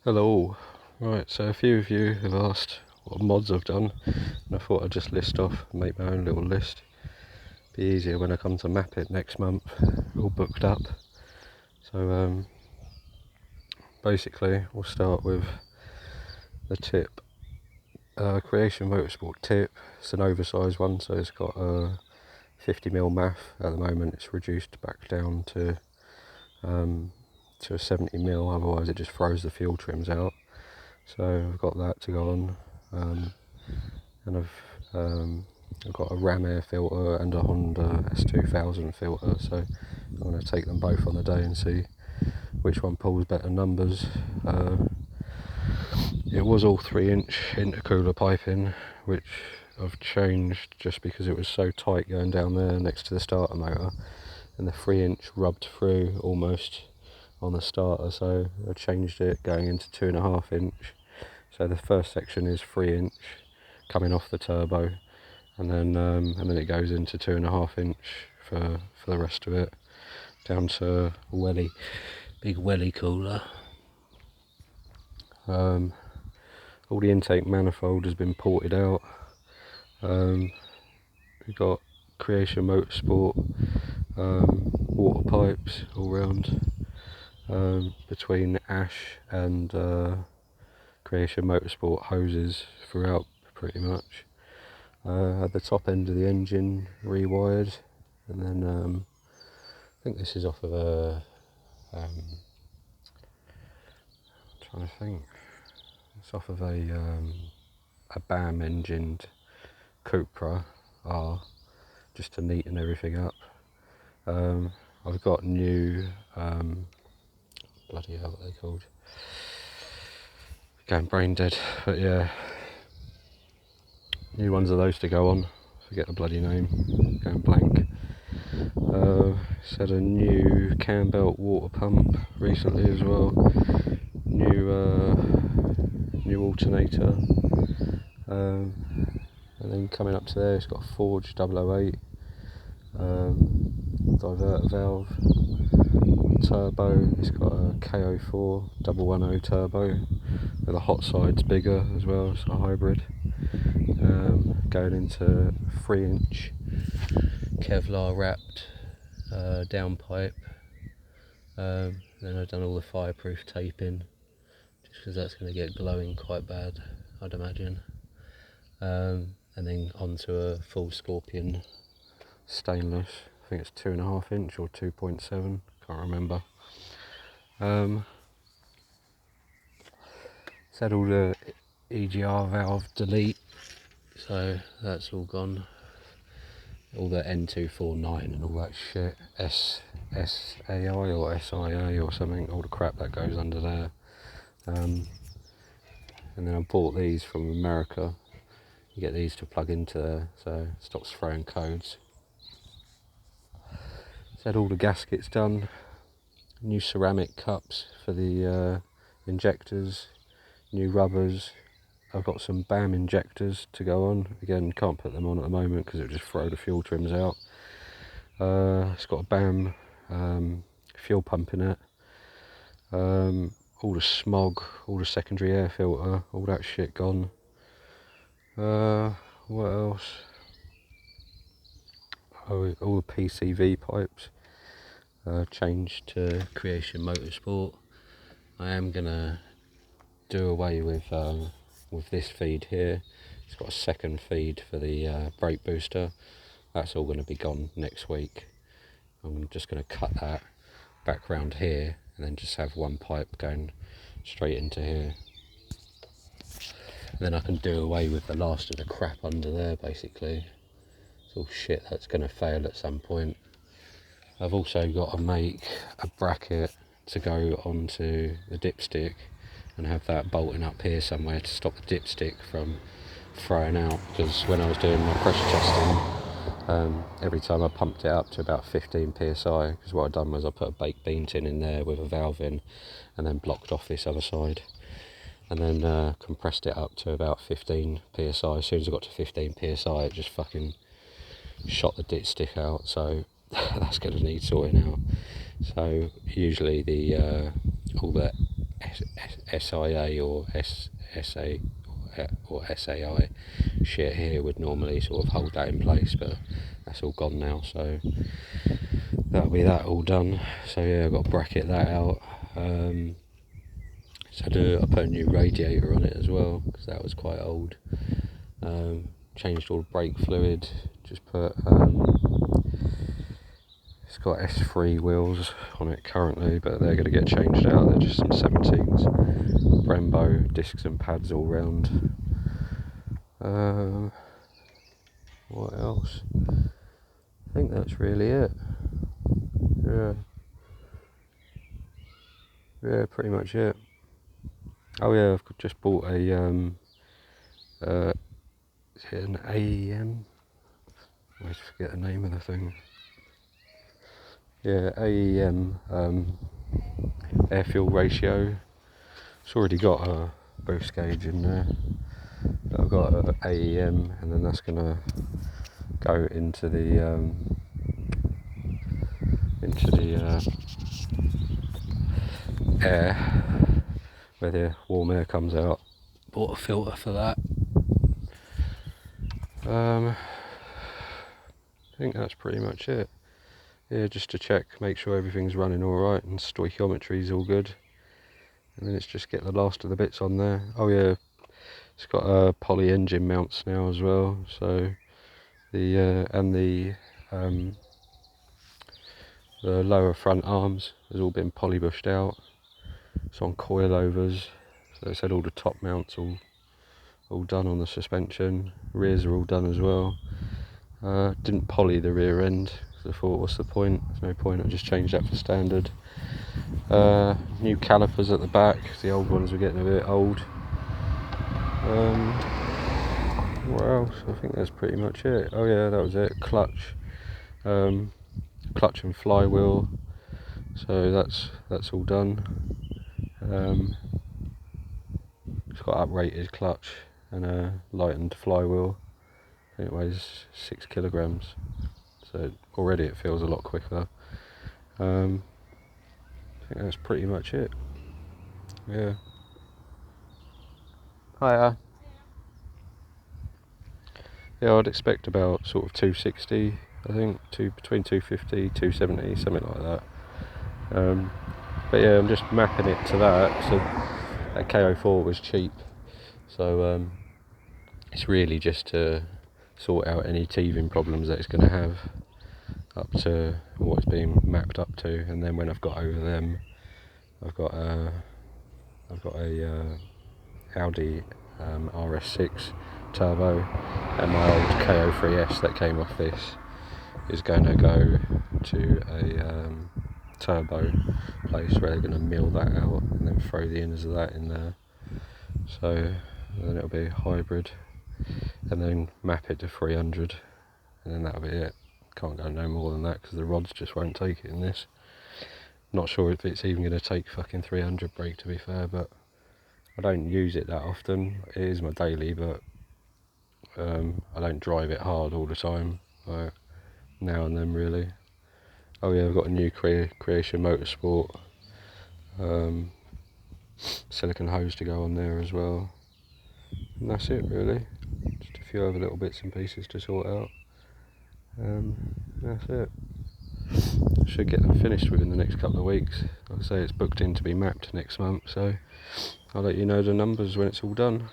Hello. Right, so a few of you have asked what mods I've done, and I thought I'd just list off and make my own little list. Be easier when I come to map it next month, all booked up. So basically we'll start with the tip. Creation Motorsport tip. It's an oversized one, so it's got a 50mm math. At the moment it's reduced back down to a 70mm, otherwise it just throws the fuel trims out. So I've got that to go on, and I've got a Ram air filter and a Honda S2000 filter, so I'm going to take them both on the day and see which one pulls better numbers. It was all 3-inch intercooler piping, which I've changed just because it was so tight going down there next to the starter motor, and the 3-inch rubbed through almost on the starter, so I changed it going into 2.5-inch. So the first section is 3-inch coming off the turbo, and then it goes into 2.5-inch for the rest of it, down to big welly cooler. All the intake manifold has been ported out. We've got Creation Motorsport water pipes all round, between Ash and Creation Motorsport hoses throughout pretty much. At the top end of the engine rewired, and then I think this is off of a trying to think. It's off of a BAM engined ko4 R, just to neaten everything up. I've got new bloody hell, what are they called? Going brain dead, but yeah, new ones of those to go on. Forget the bloody name, going blank. It's had a new cam belt water pump recently as well. New alternator, and then coming up to there, it's got a Forge 008 diverter valve. Turbo, it's got a ko4 110 turbo with the hot sides bigger as well. It's a hybrid. Going into 3-inch Kevlar wrapped downpipe. Then I've done all the fireproof taping, just because that's going to get glowing quite bad, I'd imagine. And then onto a full Scorpion stainless. I think it's 2.5-inch or 2.7, can't remember. It's had all the EGR valve delete, so that's all gone. All the N249 and all that shit, SAI or SIA or something, all the crap that goes under there. And then I bought these from America. You get these to plug into there, so it stops throwing codes. It's had all the gaskets done, new ceramic cups for the injectors, new rubbers. I've got some BAM injectors to go on. Again, can't put them on at the moment because it would just throw the fuel trims out. It's got a BAM fuel pump in it. All the smog, all the secondary air filter, all that shit gone. What else? Oh, all the PCV pipes changed to Creation Motorsport. I am gonna do away with this feed here. It's got a second feed for the brake booster. That's all going to be gone next week. I'm just going to cut that back round here and then just have one pipe going straight into here. And then I can do away with the last of the crap under there, basically. It's all shit that's going to fail at some point. I've also got to make a bracket to go onto the dipstick and have that bolting up here somewhere to stop the dipstick from throwing out, because when I was doing my pressure testing, every time I pumped it up to about 15 psi, because what I'd done was I put a baked bean tin in there with a valve in and then blocked off this other side, and then compressed it up to about 15 psi. As soon as I got to 15 psi, it just fucking shot the dipstick out, so that's going to need sorting out. So usually the all the SIA or SA or SAI shit here would normally sort of hold that in place, but that's all gone now, so that'll be that all done. So yeah, I've got to bracket that out. So I put a new radiator on it as well, because that was quite old. Changed all the brake fluid, just put it's got S3 wheels on it currently, but they're going to get changed out. They're just some 17s. Brembo discs and pads all round. What else? I think that's really it. Yeah, pretty much it. Oh yeah, I've just bought a is it an AEM? I always forget the name of the thing. Yeah, AEM air fuel ratio. It's already got a boost gauge in there. But I've got an AEM, and then that's gonna go into the air where the warm air comes out. Bought a filter for that. I think that's pretty much it. Yeah, just to check, make sure everything's running alright and stoichiometry's all good. And then it's just get the last of the bits on there. Oh yeah, it's got poly engine mounts now as well. So the lower front arms has all been polybushed out. It's on coilovers. So it's had all the top mounts all done on the suspension. Rears are all done as well. Didn't poly the rear end, because I thought, what's the point? There's no point, I just changed that for standard. New calipers at the back, the old ones were getting a bit old. What else? I think that's pretty much it. Oh yeah, that was it. Clutch and flywheel, so that's all done. It's got uprated clutch and a lightened flywheel. I think it weighs 6 kilograms, so already it feels a lot quicker. I think that's pretty much it. Yeah. Hiya. Yeah, I'd expect about sort of 260, I think, between 250, 270, something like that. But yeah, I'm just mapping it to that, so that ko4 was cheap, so it's really just to sort out any teething problems that it's going to have up to what it's being mapped up to, and then when I've got over them, I've got a Audi RS6 turbo, and my old ko3S that came off this is going to go to a turbo place where they're going to mill that out and then throw the inners of that in there. So then it'll be a hybrid, and then map it to 300, and then that'll be it. Can't go no more than that because the rods just won't take it in this. Not sure if it's even going to take fucking 300 brake, to be fair, but I don't use it that often. It is my daily, but I don't drive it hard all the time, like now and then really. Oh yeah, I've got a new Creation Motorsport silicone hose to go on there as well, and that's it really. Just a few other little bits and pieces to sort out. That's it. I should get them finished within the next couple of weeks. Like I say, it's booked in to be mapped next month, so I'll let you know the numbers when it's all done.